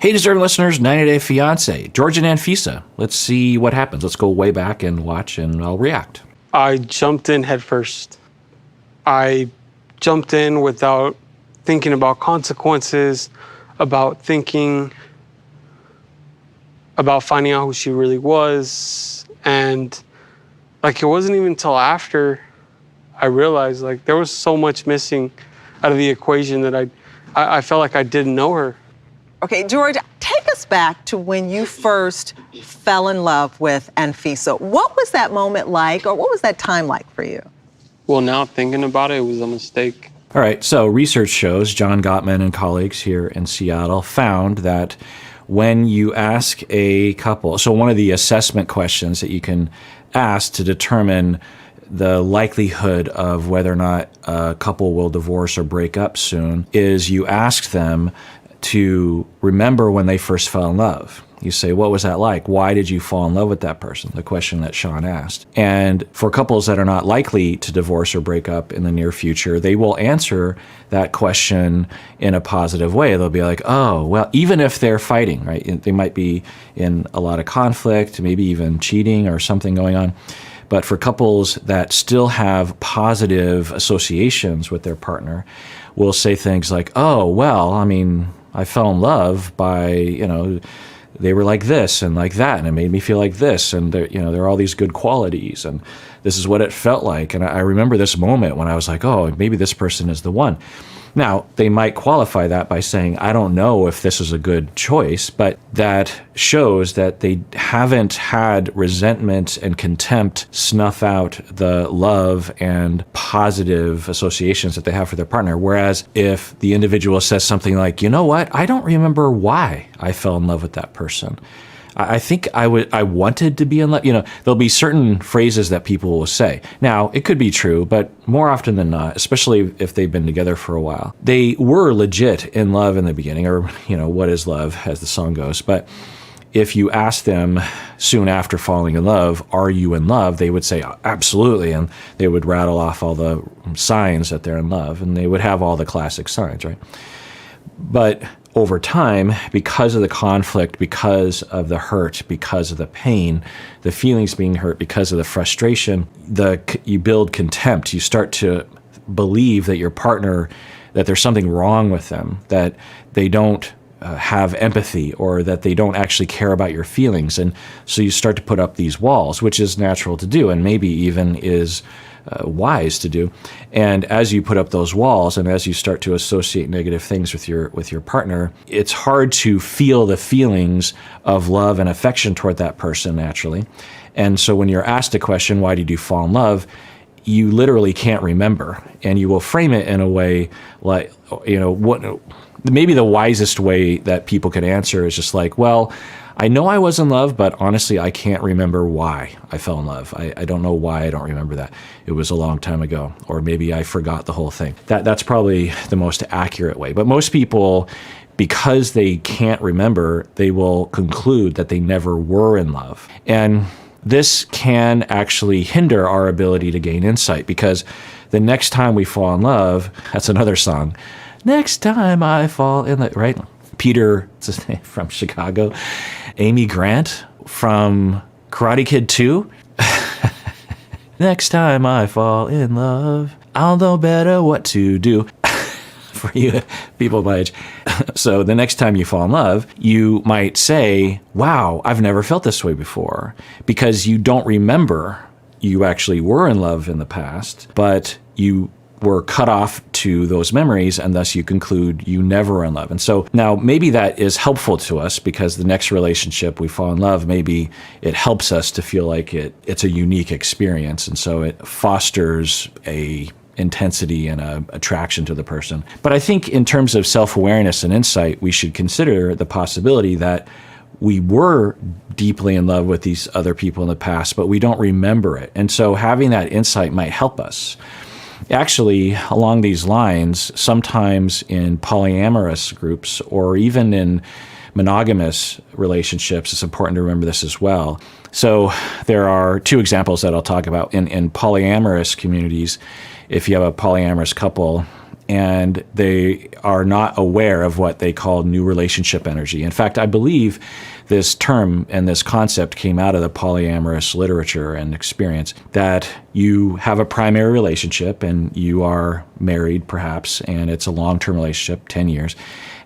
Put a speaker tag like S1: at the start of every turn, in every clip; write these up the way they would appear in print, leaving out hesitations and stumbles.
S1: Hey, deserving listeners, 90-Day Fiancé, Jorge and Anfisa. Let's see what happens. Let's go way back and watch, and I'll react.
S2: I jumped in head first. I jumped in without thinking about consequences, about thinking about finding out who she really was. And like, it wasn't even until after I realized like there was so much missing out of the equation that I felt like I didn't know her.
S3: Okay, George, take us back to when you first fell in love with Anfisa. What was that moment like, or what was that time like for you?
S2: Well, now thinking about it, it was a mistake.
S1: All right, so research shows, John Gottman and colleagues here in Seattle found that when you ask a couple, so one of the assessment questions that you can ask to determine the likelihood of whether or not a couple will divorce or break up soon is you ask them to remember when they first fell in love. You say, what was that like? Why did you fall in love with that person? The question that Sean asked. And for couples that are not likely to divorce or break up in the near future, they will answer that question in a positive way. They'll be like, oh, well, even if they're fighting, right? They might be in a lot of conflict, maybe even cheating or something going on. But for couples that still have positive associations with their partner, will say things like, oh, well, I mean, I fell in love by, they were like this and like that, and it made me feel like this, and there are all these good qualities, and this is what it felt like. And I remember this moment when I was like, oh, maybe this person is the one. Now, they might qualify that by saying, I don't know if this is a good choice, but that shows that they haven't had resentment and contempt snuff out the love and positive associations that they have for their partner. Whereas if the individual says something like, you know what, I don't remember why I fell in love with that person. I think I wanted to be in love. There'll be certain phrases that people will say. Now, it could be true, but more often than not, especially if they've been together for a while, they were legit in love in the beginning, or, what is love, as the song goes. But if you ask them soon after falling in love, are you in love? They would say, absolutely. And they would rattle off all the signs that they're in love, and they would have all the classic signs, right? But over time, because of the conflict, because of the hurt, because of the pain, the feelings being hurt, because of the frustration, you build contempt. You start to believe that your partner, that there's something wrong with them, that they don't have empathy, or that they don't actually care about your feelings. And so you start to put up these walls, which is natural to do, and maybe even is wise to do. And as you put up those walls, and as you start to associate negative things with your partner, it's hard to feel the feelings of love and affection toward that person naturally. And so when you're asked a question, why did you fall in love? You literally can't remember, and you will frame it in a way like, maybe the wisest way that people could answer is just like, well, I know I was in love, but honestly, I can't remember why I fell in love. I don't know why I don't remember that. It was a long time ago, or maybe I forgot the whole thing. That's probably the most accurate way. But most people, because they can't remember, they will conclude that they never were in love. And this can actually hinder our ability to gain insight, because the next time we fall in love, that's another song. Next time I fall in love, right? Peter, what's his name, from Chicago, Amy Grant from Karate Kid 2. Next time I fall in love, I'll know better what to do. For you people my age. So the next time you fall in love, you might say, wow, I've never felt this way before, because you don't remember you actually were in love in the past, but you were cut off to those memories, and thus you conclude you never were in love. And so now maybe that is helpful to us, because the next relationship we fall in love, maybe it helps us to feel like it's a unique experience, and so it fosters a intensity and a attraction to the person. But I think in terms of self-awareness and insight, we should consider the possibility that we were deeply in love with these other people in the past, but we don't remember it. And so having that insight might help us. Actually, along these lines, sometimes in polyamorous groups, or even in monogamous relationships, it's important to remember this as well. So there are two examples that I'll talk about. In polyamorous communities, if you have a polyamorous couple and they are not aware of what they call new relationship energy. In fact, I believe this term and this concept came out of the polyamorous literature and experience, that you have a primary relationship and you are married perhaps, and it's a long-term relationship, 10 years,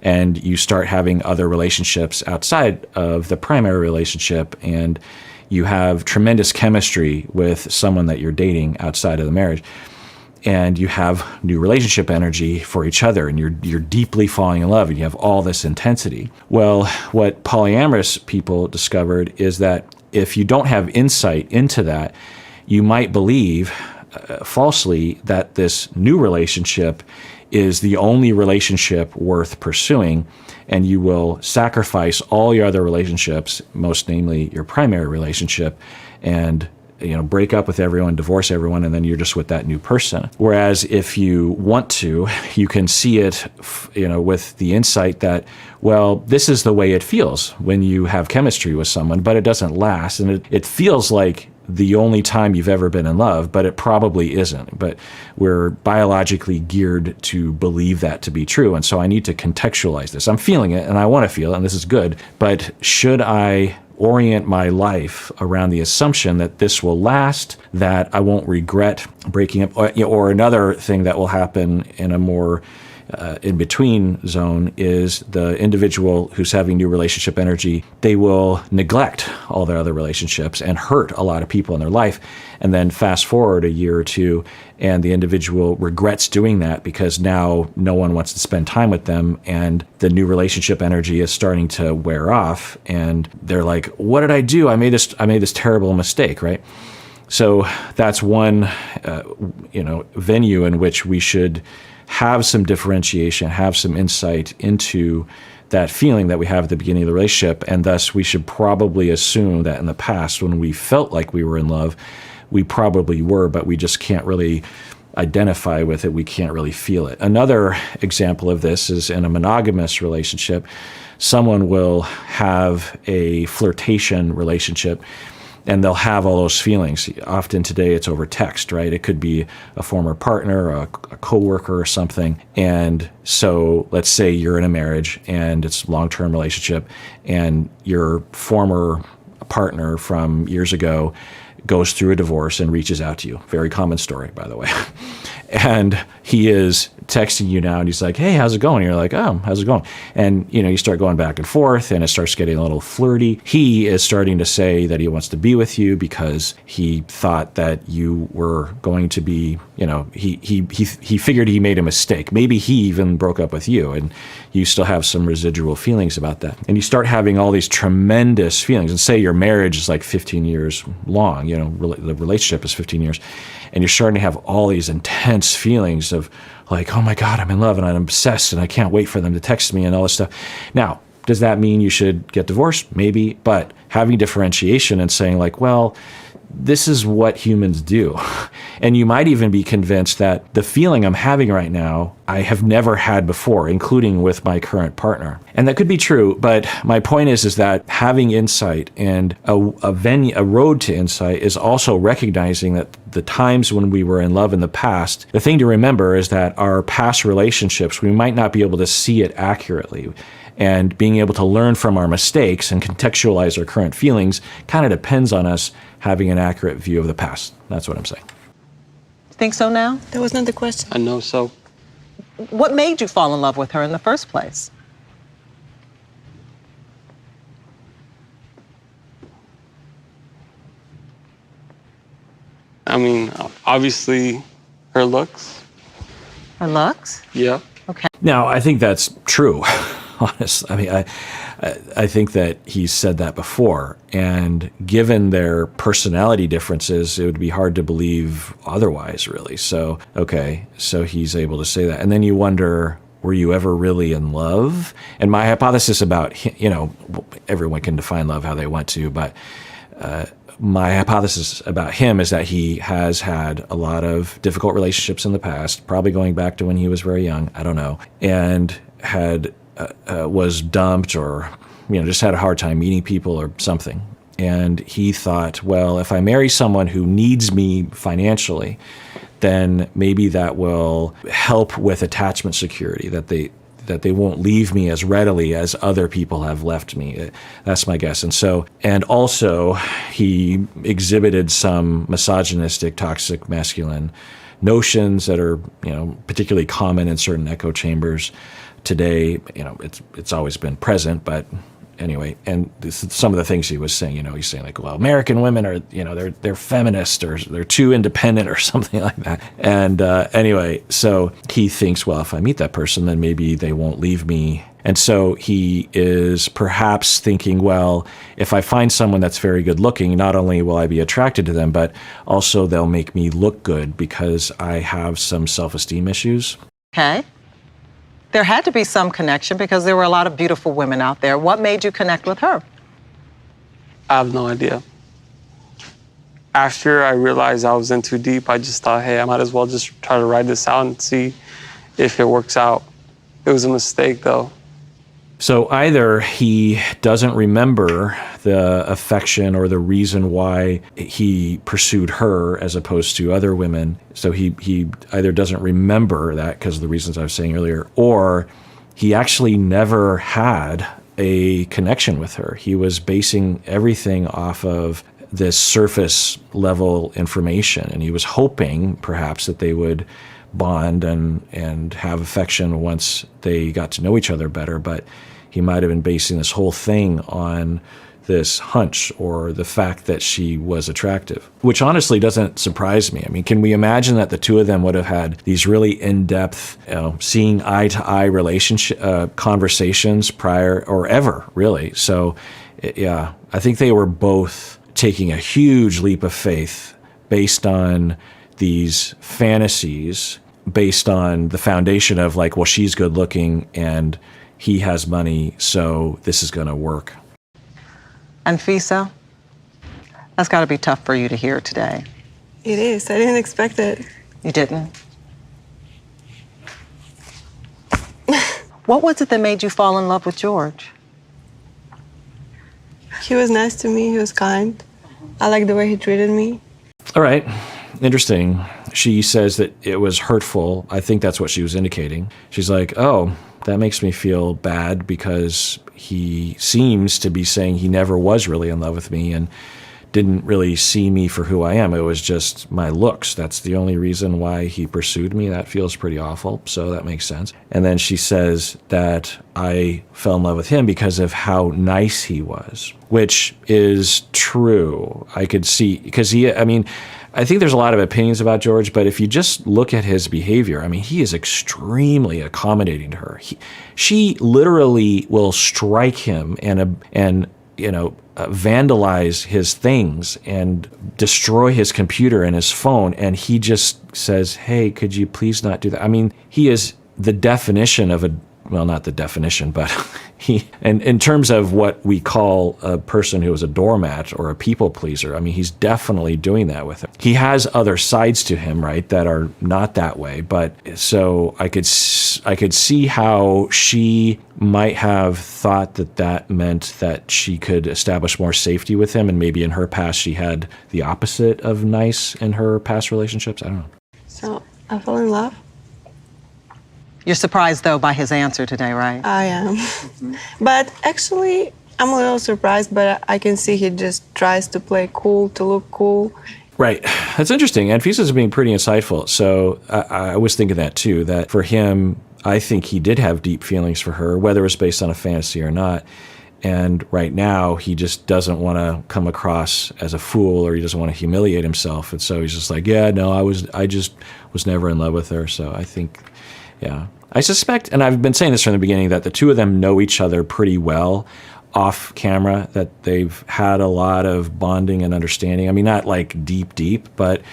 S1: and you start having other relationships outside of the primary relationship, and you have tremendous chemistry with someone that you're dating outside of the marriage, and you have new relationship energy for each other, and you're deeply falling in love, and you have all this intensity. Well, what polyamorous people discovered is that if you don't have insight into that, you might believe falsely that this new relationship is the only relationship worth pursuing, and you will sacrifice all your other relationships, most namely your primary relationship, and break up with everyone, divorce everyone, and then you're just with that new person. Whereas if you want to, you can see it, with the insight that, well, this is the way it feels when you have chemistry with someone, but it doesn't last, and it feels like the only time you've ever been in love, but it probably isn't. But we're biologically geared to believe that to be true, and so I need to contextualize this. I'm feeling it, and I want to feel it, and this is good, but should I orient my life around the assumption that this will last, that I won't regret breaking up, or another thing that will happen in a more in-between zone is the individual who's having new relationship energy, they will neglect all their other relationships and hurt a lot of people in their life. And then fast forward a year or two, and the individual regrets doing that because now no one wants to spend time with them, and the new relationship energy is starting to wear off, and they're like, what did I do? I made this terrible mistake, right? So that's one venue in which we should have some differentiation, have some insight into that feeling that we have at the beginning of the relationship, and thus we should probably assume that in the past, when we felt like we were in love, we probably were, but we just can't really identify with it. We can't really feel it. Another example of this is in a monogamous relationship. Someone will have a flirtation relationship, and they'll have all those feelings. Often today it's over text, right? It could be a former partner, a coworker or something. And so let's say you're in a marriage and it's a long-term relationship, and your former partner from years ago goes through a divorce and reaches out to you. Very common story, by the way. And he is texting you now, and he's like, hey, how's it going? And you're like, oh, how's it going? And, you start going back and forth, and it starts getting a little flirty. He is starting to say that he wants to be with you because he thought that you were going to be, he figured he made a mistake. Maybe he even broke up with you, and you still have some residual feelings about that. And you start having all these tremendous feelings. And say your marriage is like 15 years long, the relationship is 15 years. And you're starting to have all these intense feelings of like, oh my God, I'm in love and I'm obsessed and I can't wait for them to text me and all this stuff. Now, does that mean you should get divorced? Maybe, but having differentiation and saying like, well, this is what humans do. And you might even be convinced that the feeling I'm having right now, I have never had before, including with my current partner. And that could be true, but my point is that having insight and a road to insight is also recognizing that the times when we were in love in the past, the thing to remember is that our past relationships, we might not be able to see it accurately. And being able to learn from our mistakes and contextualize our current feelings kind of depends on us having an accurate view of the past. That's what I'm saying.
S3: Think so now?
S4: There was another question.
S2: I know so.
S3: What made you fall in love with her in the first place?
S2: I mean, obviously, her looks.
S3: Her looks?
S2: Yeah.
S3: Okay.
S1: Now, I think that's true. Honestly, I mean, I think that he's said that before, and given their personality differences, it would be hard to believe otherwise, really. So, okay, so he's able to say that, and then you wonder, were you ever really in love? And my hypothesis about, everyone can define love how they want to, but my hypothesis about him is that he has had a lot of difficult relationships in the past, probably going back to when he was very young, I don't know, and was dumped or, just had a hard time meeting people or something. And he thought, well, if I marry someone who needs me financially, then maybe that will help with attachment security, that they won't leave me as readily as other people have left me. That's my guess. And also he exhibited some misogynistic, toxic, masculine notions that are, particularly common in certain echo chambers today. It's always been present, but anyway, and some of the things he was saying, he's saying like, well, American women are, they're feminist, or they're too independent or something like that. And anyway, so he thinks, well, if I meet that person, then maybe they won't leave me. And so he is perhaps thinking, well, if I find someone that's very good looking, not only will I be attracted to them, but also they'll make me look good because I have some self-esteem issues.
S3: Okay. There had to be some connection because there were a lot of beautiful women out there. What made you connect with her?
S2: I have no idea. After I realized I was in too deep, I just thought, hey, I might as well just try to ride this out and see if it works out. It was a mistake, though.
S1: So either he doesn't remember the affection or the reason why he pursued her as opposed to other women. So he either doesn't remember that because of the reasons I was saying earlier, or he actually never had a connection with her. He was basing everything off of this surface level information, and he was hoping perhaps that they would bond and have affection once they got to know each other better, but he might have been basing this whole thing on this hunch or the fact that she was attractive, which honestly doesn't surprise me. I mean, can we imagine that the two of them would have had these really in-depth, seeing eye-to-eye relationship conversations prior or ever, really? So, yeah, I think they were both taking a huge leap of faith based on these fantasies, based on the foundation of like, well, she's good looking and he has money, so this is going to work.
S3: Anfisa, that's got to be tough for you to hear today.
S4: It is. I didn't expect it.
S3: You didn't? What was it that made you fall in love with George?
S4: He was nice to me. He was kind. I liked the way he treated me.
S1: All right. Interesting. She says that it was hurtful. I think that's what she was indicating. She's like, oh, that makes me feel bad because he seems to be saying he never was really in love with me and didn't really see me for who I am. It was just my looks. That's the only reason why he pursued me. That feels pretty awful. So that makes sense. And then she says that I fell in love with him because of how nice he was, which is true. I could see, because I think there's a lot of opinions about George, but if you just look at his behavior, he is extremely accommodating to her. She literally will strike him and vandalize his things and destroy his computer and his phone, and he just says, hey, could you please not do that? He is the definition of not the definition, but and in terms of what we call a person who is a doormat or a people pleaser, he's definitely doing that with him. He has other sides to him, right, that are not that way. But so I could see how she might have thought that meant that she could establish more safety with him, and maybe in her past she had the opposite of nice in her past relationships. I don't know.
S4: So I fell in love.
S3: You're surprised, though, by his answer today, right?
S4: I am. But actually, I'm a little surprised, but I can see he just tries to play cool, to look cool.
S1: Right. That's interesting. Anfisa's being pretty insightful. So I was thinking that, too, that for him, I think he did have deep feelings for her, whether it was based on a fantasy or not. And right now, he just doesn't want to come across as a fool, or he doesn't want to humiliate himself. And so he's just like, yeah, no, I just was never in love with her. So I think... yeah. I suspect, and I've been saying this from the beginning, that the two of them know each other pretty well off camera, that they've had a lot of bonding and understanding. Not like deep, but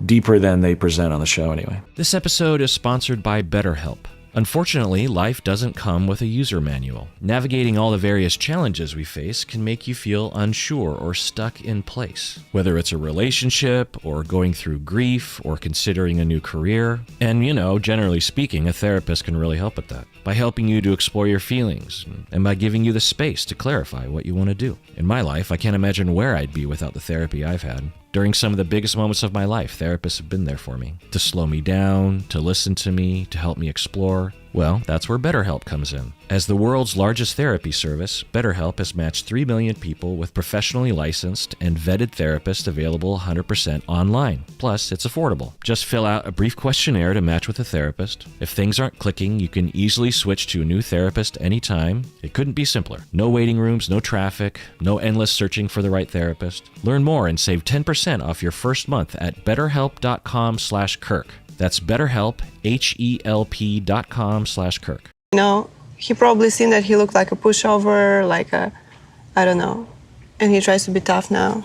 S1: deeper than they present on the show anyway.
S5: This episode is sponsored by BetterHelp. Unfortunately, life doesn't come with a user manual. Navigating all the various challenges we face can make you feel unsure or stuck in place, whether it's a relationship or going through grief or considering a new career. And, generally speaking, a therapist can really help with that by helping you to explore your feelings and by giving you the space to clarify what you want to do. In my life, I can't imagine where I'd be without the therapy I've had. During some of the biggest moments of my life, therapists have been there for me, to slow me down, to listen to me, to help me explore. Well, that's where BetterHelp comes in. As the world's largest therapy service, BetterHelp has matched 3 million people with professionally licensed and vetted therapists available 100% online. Plus, it's affordable. Just fill out a brief questionnaire to match with a therapist. If things aren't clicking, you can easily switch to a new therapist anytime. It couldn't be simpler. No waiting rooms, no traffic, no endless searching for the right therapist. Learn more and save 10% off your first month at betterhelp.com/Kirk. That's BetterHelp, HELP.com/Kirk.
S4: He probably seen that he looked like a pushover, I don't know, and he tries to be tough now.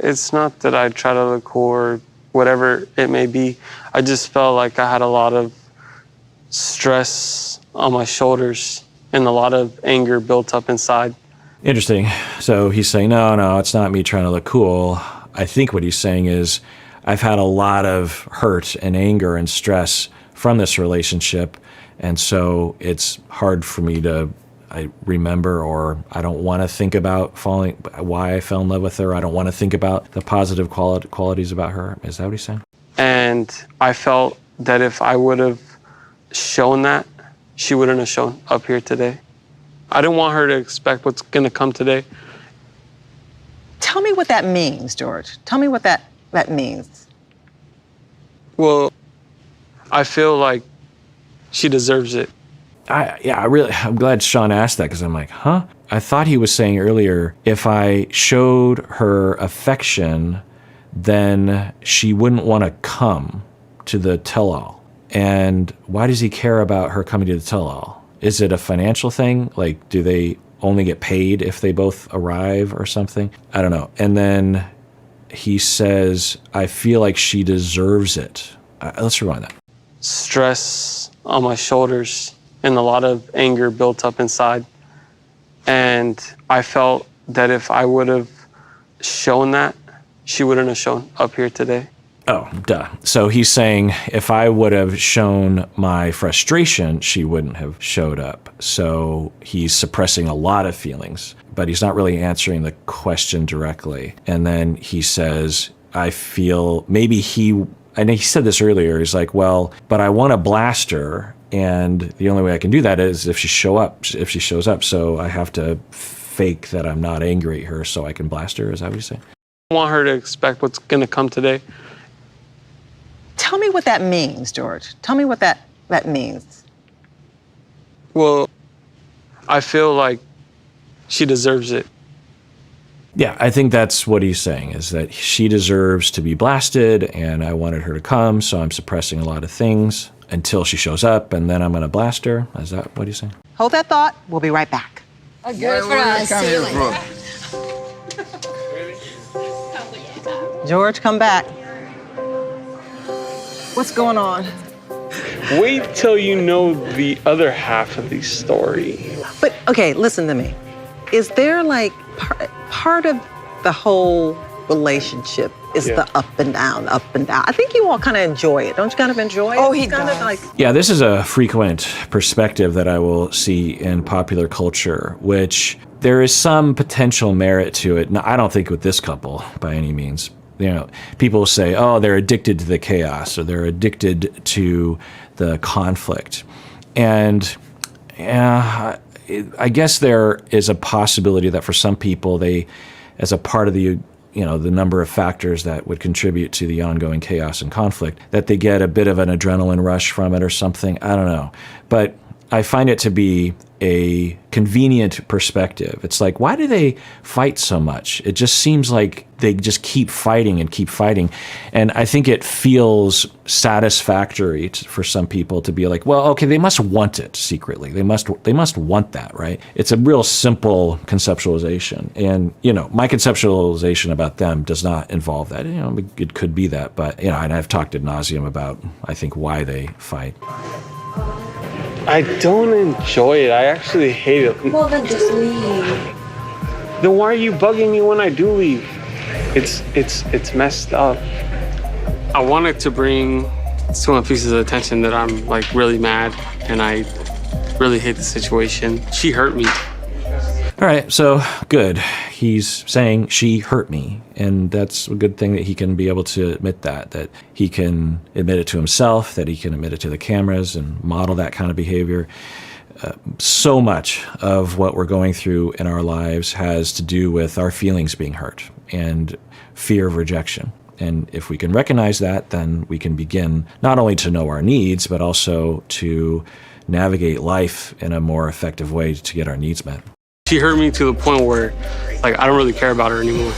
S2: It's not that I try to look cool or whatever it may be. I just felt like I had a lot of stress on my shoulders and a lot of anger built up inside.
S1: Interesting. So he's saying, no, it's not me trying to look cool. I think what he's saying is, I've had a lot of hurt and anger and stress from this relationship, and so it's hard for me to remember, or I don't want to think about why I fell in love with her. I don't want to think about the positive qualities about her. Is that what he's saying?
S2: And I felt that if I would have shown that, she wouldn't have shown up here today. I didn't want her to expect what's going to come today.
S3: Tell me what that means, George. Tell me what that means.
S2: Well, I feel like she deserves it.
S1: I'm glad Sean asked that, because I'm like, huh? I thought he was saying earlier, if I showed her affection, then she wouldn't want to come to the tell-all. And why does he care about her coming to the tell-all? Is it a financial thing? Like, do they only get paid if they both arrive or something? I don't know. And then he says, I feel like she deserves it. Let's rewind that.
S2: Stress on my shoulders and a lot of anger built up inside. And I felt that if I would have shown that, she wouldn't have shown up here today.
S1: Oh, duh. So he's saying if I would have shown my frustration, she wouldn't have showed up. So he's suppressing a lot of feelings, but he's not really answering the question directly. And then he says, I feel maybe and he said this earlier, he's like, well, but I want to blast her, and the only way I can do that is if she shows up. So I have to fake that I'm not angry at her so I can blast her. Is that what he's saying?
S2: I want her to expect what's going to come today.
S3: Tell me what that means, George. Tell me what that means.
S2: Well, I feel like she deserves it.
S1: Yeah, I think that's what he's saying, is that she deserves to be blasted, and I wanted her to come, so I'm suppressing a lot of things until she shows up, and then I'm going to blast her. Is that what he's saying?
S3: Hold that thought. We'll be right back.
S6: Good for us. See you later.
S3: George, come back. What's going on?
S2: Wait till you know the other half of the story.
S3: But, okay, listen to me. Is there part of the whole relationship is the up and down, up and down? I think you all kind of enjoy it. Don't you kind of enjoy it?
S4: Oh, he
S3: kind
S4: does.
S1: Yeah, this is a frequent perspective that I will see in popular culture, which there is some potential merit to it. Now, I don't think with this couple by any means. People say, oh, they're addicted to the chaos, or they're addicted to the conflict. And I guess there is a possibility that for some people, they, as a part of the number of factors that would contribute to the ongoing chaos and conflict, that they get a bit of an adrenaline rush from it or something. I don't know. But I find it to be a convenient perspective. It's like, why do they fight so much? It just seems like they just keep fighting and keep fighting. And I think it feels satisfactory for some people to be like, well, okay, they must want it secretly. They must want that, right? It's a real simple conceptualization. And, my conceptualization about them does not involve that. It could be that, but, and I've talked ad nauseum about, I think, why they fight.
S2: I don't enjoy it. I actually hate it.
S4: Well, then just leave.
S2: Then why are you bugging me when I do leave? It's messed up. I wanted to bring to Anfisa's attention that I'm like really mad and I really hate the situation. She hurt me.
S1: All right, so good. He's saying she hurt me, and that's a good thing that he can be able to admit that he can admit it to himself, that he can admit it to the cameras and model that kind of behavior. So much of what we're going through in our lives has to do with our feelings being hurt and fear of rejection. And if we can recognize that, then we can begin not only to know our needs, but also to navigate life in a more effective way to get our needs met.
S2: She hurt me to the point where like I don't really care about her anymore.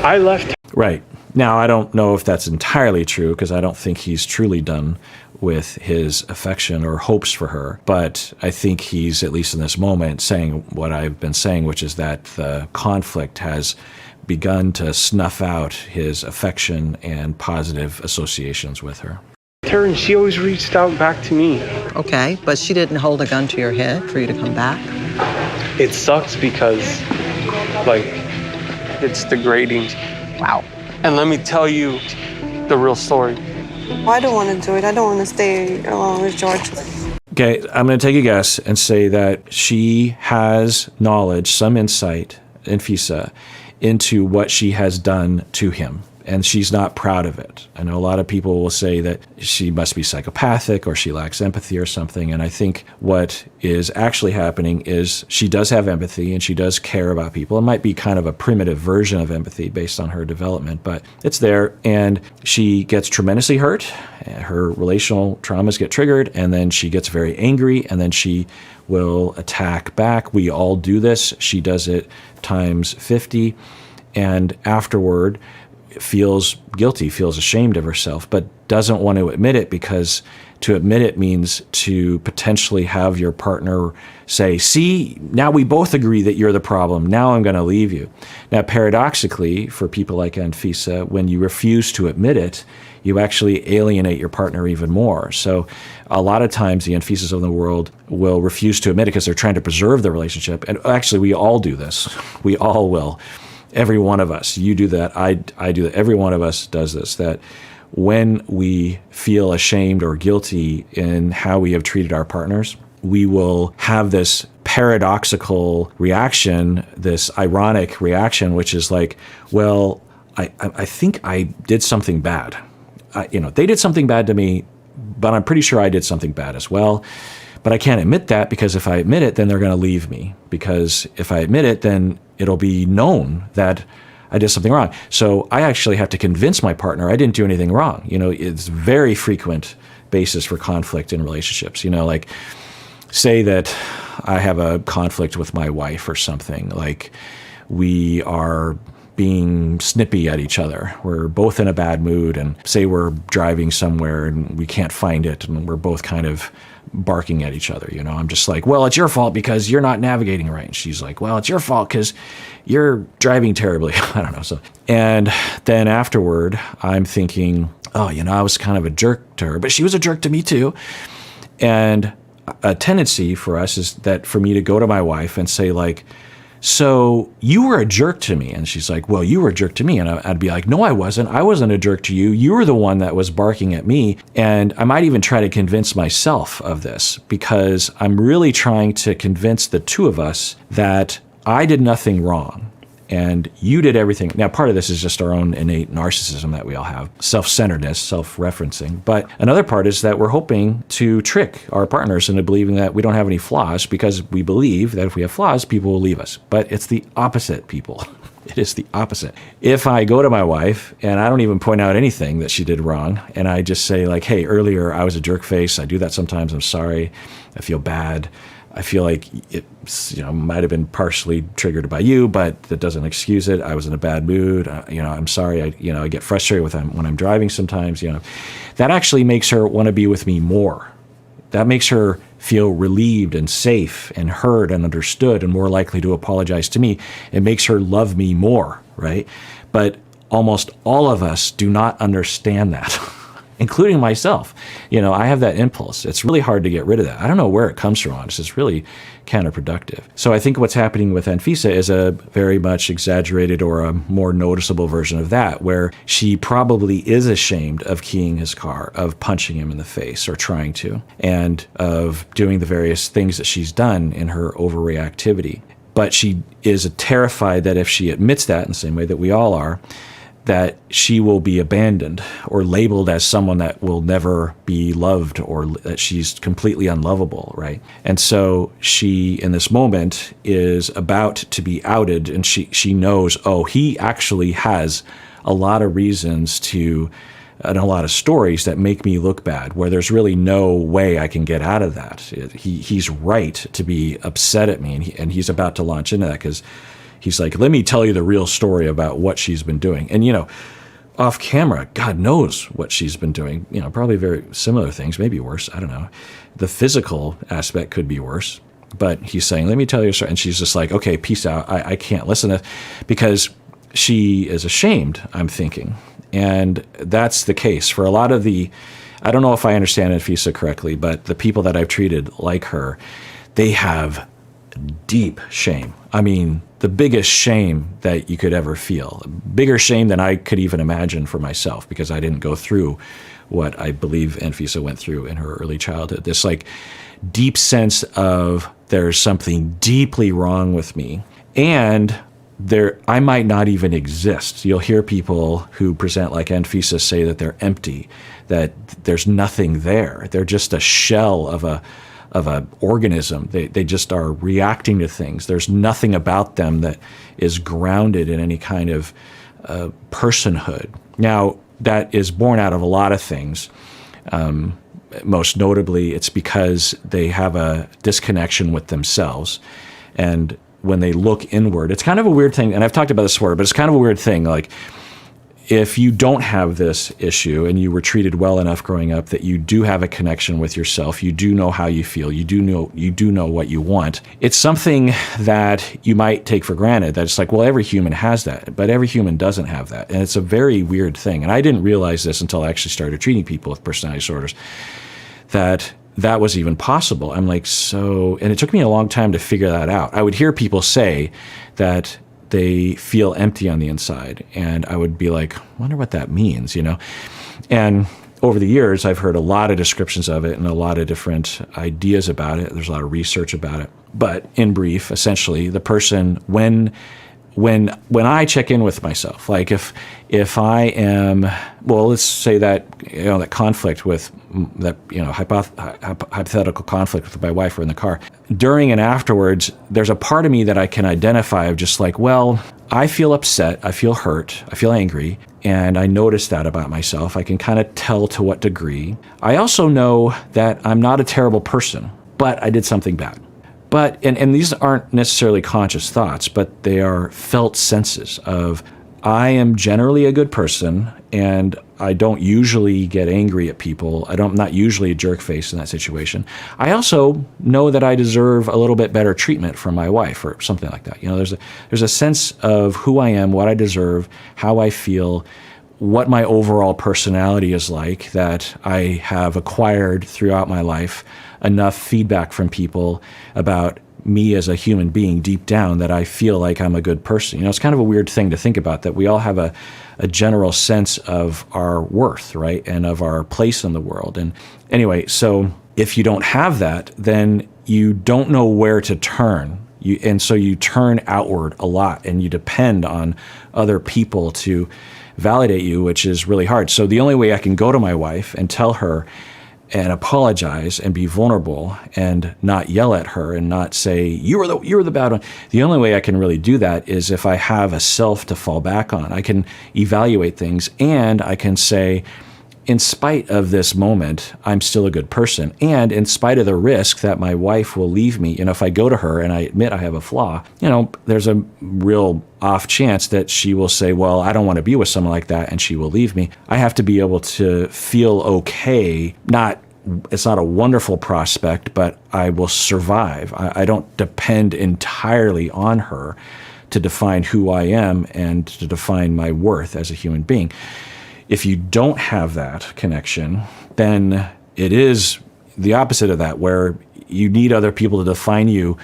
S2: I left.
S1: Right. Now, I don't know if that's entirely true because I don't think he's truly done with his affection or hopes for her. But I think he's, at least in this moment, saying what I've been saying, which is that the conflict has begun to snuff out his affection and positive associations with her.
S2: And she always reached out back to me.
S3: Okay, but she didn't hold a gun to your head for you to come back?
S2: It sucks because, like, it's degrading.
S3: Wow.
S2: And let me tell you the real story.
S4: Well, I don't want to do it. I don't want to stay alone with George.
S1: Okay, I'm going to take a guess and say that she has knowledge, some insight, Anfisa, into what she has done to him. And she's not proud of it. I know a lot of people will say that she must be psychopathic or she lacks empathy or something. And I think what is actually happening is she does have empathy and she does care about people. It might be kind of a primitive version of empathy based on her development, but it's there. And she gets tremendously hurt. Her relational traumas get triggered, and then she gets very angry, and then she will attack back. We all do this. She does it times 50. And afterward, feels guilty, feels ashamed of herself, but doesn't want to admit it because to admit it means to potentially have your partner say, see, now we both agree that you're the problem. Now I'm going to leave you. Now, paradoxically, for people like Anfisa, when you refuse to admit it, you actually alienate your partner even more. So a lot of times the Anfisas of the world will refuse to admit it because they're trying to preserve the relationship. And actually, we all do this. We all will. Every one of us, you do that, I do that, every one of us does this, that when we feel ashamed or guilty in how we have treated our partners, we will have this paradoxical reaction, this ironic reaction, which is like, well, I think I did something bad. They did something bad to me, but I'm pretty sure I did something bad as well. But I can't admit that because if I admit it, then they're going to leave me. Because if I admit it, then it'll be known that I did something wrong. So I actually have to convince my partner I didn't do anything wrong. It's very frequent basis for conflict in relationships. Like say that I have a conflict with my wife or something, like we are being snippy at each other. We're both in a bad mood, and say we're driving somewhere and we can't find it, and we're both kind of barking at each other. I'm just like, well, it's your fault because you're not navigating right. And she's like, well, it's your fault because you're driving terribly. I don't know. So, and then afterward, I'm thinking, oh, I was kind of a jerk to her, but she was a jerk to me too. And a tendency for us is that for me to go to my wife and say like, so you were a jerk to me. And she's like, well, you were a jerk to me. And I'd be like, no, I wasn't. I wasn't a jerk to you. You were the one that was barking at me. And I might even try to convince myself of this because I'm really trying to convince the two of us that I did nothing wrong and you did everything. Now, part of this is just our own innate narcissism that we all have, self-centeredness, self-referencing. But another part is that we're hoping to trick our partners into believing that we don't have any flaws because we believe that if we have flaws, people will leave us. But it's the opposite, people. It is the opposite. If I go to my wife and I don't even point out anything that she did wrong, and I just say like, hey, earlier I was a jerk face. I do that sometimes. I'm sorry. I feel bad. I feel like it might have been partially triggered by you, but that doesn't excuse it. I was in a bad mood. I'm sorry. I get frustrated when I'm driving sometimes. That actually makes her want to be with me more. That makes her feel relieved and safe and heard and understood and more likely to apologize to me. It makes her love me more, right? But almost all of us do not understand that. including myself. I have that impulse. It's really hard to get rid of that. I don't know where it comes from, honestly. It's really counterproductive. So I think what's happening with Anfisa is a very much exaggerated or a more noticeable version of that, where she probably is ashamed of keying his car, of punching him in the face or trying to, and of doing the various things that she's done in her overreactivity. But she is terrified that if she admits that, in the same way that we all are, that she will be abandoned or labeled as someone that will never be loved, or that she's completely unlovable, right? And so she, in this moment, is about to be outed, and she knows, oh, he actually has a lot of reasons to, and a lot of stories that make me look bad, where there's really no way I can get out of that. He's right to be upset at me, and he's about to launch into that because he's like, let me tell you the real story about what she's been doing. And, off camera, God knows what she's been doing. Probably very similar things, maybe worse. I don't know. The physical aspect could be worse. But he's saying, let me tell you a story. And she's just like, okay, peace out. I can't listen to, because she is ashamed, I'm thinking. And that's the case for a lot of I don't know if I understand Anfisa correctly, but the people that I've treated like her, they have deep shame. I mean, the biggest shame that you could ever feel, bigger shame than I could even imagine for myself, because I didn't go through what I believe Anfisa went through in her early childhood. This deep sense of there's something deeply wrong with me, and I might not even exist. You'll hear people who present like Anfisa say that they're empty, that there's nothing there. They're just a shell of a organism. They just are reacting to things. There's nothing about them that is grounded in any kind of personhood. Now, that is born out of a lot of things. Most notably, it's because they have a disconnection with themselves. And when they look inward, it's kind of a weird thing, and I've talked about this before, but it's kind of a weird thing. Like, if you don't have this issue and you were treated well enough growing up that you do have a connection with yourself, you do know how you feel, you do know what you want, it's something that you might take for granted, that it's like, well, every human has that, but every human doesn't have that. And it's a very weird thing. And I didn't realize this until I actually started treating people with personality disorders, that was even possible. I'm like, and it took me a long time to figure that out. I would hear people say that they feel empty on the inside, and I would be like, wonder what that means, And over the years, I've heard a lot of descriptions of it and a lot of different ideas about it. There's a lot of research about it. But in brief, essentially, the person, when I check in with myself, like if I am, well, let's say that that conflict with that hypothetical conflict with my wife or in the car, during and afterwards, there's a part of me that I can identify of just like, well, I feel upset, I feel hurt, I feel angry, and I notice that about myself. I can kind of tell to what degree. I also know that I'm not a terrible person, but I did something bad. But, and these aren't necessarily conscious thoughts, but they are felt senses of, I am generally a good person, and I don't usually get angry at people. I'm not usually a jerk face in that situation. I also know that I deserve a little bit better treatment from my wife or something like that. There's a sense of who I am, what I deserve, how I feel, what my overall personality is like, that I have acquired throughout my life enough feedback from people about me as a human being deep down that I feel like I'm a good person. It's kind of a weird thing to think about, that we all have a general sense of our worth, right? And of our place in the world. And anyway, so if you don't have that, then you don't know where to turn. And so you turn outward a lot, and you depend on other people to validate you, which is really hard. So the only way I can go to my wife and tell her and apologize and be vulnerable and not yell at her and not say, you were the bad one. The only way I can really do that is if I have a self to fall back on. I can evaluate things, and I can say, in spite of this moment, I'm still a good person. And in spite of the risk that my wife will leave me, if I go to her and I admit I have a flaw, there's a real off chance that she will say, well, I don't want to be with someone like that, and she will leave me. I have to be able to feel okay. It's not a wonderful prospect, but I will survive. I don't depend entirely on her to define who I am and to define my worth as a human being. If you don't have that connection, then it is the opposite of that, where you need other people to define you,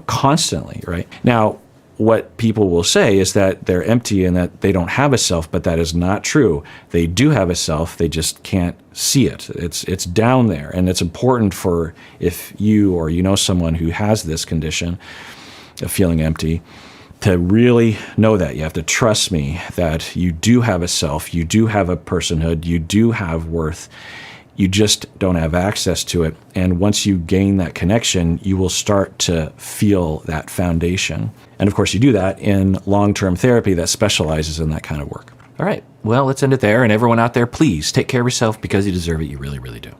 S1: constantly, right? Now, what people will say is that they're empty and that they don't have a self, but that is not true. They do have a self, they just can't see it. It's down there, and it's important for, if you or you know someone who has this condition of feeling empty, to really know that. You have to trust me that you do have a self, you do have a personhood, you do have worth. You just don't have access to it. And once you gain that connection, you will start to feel that foundation. And of course, you do that in long-term therapy that specializes in that kind of work. All right, well, let's end it there. And everyone out there, please take care of yourself because you deserve it. You really, really do.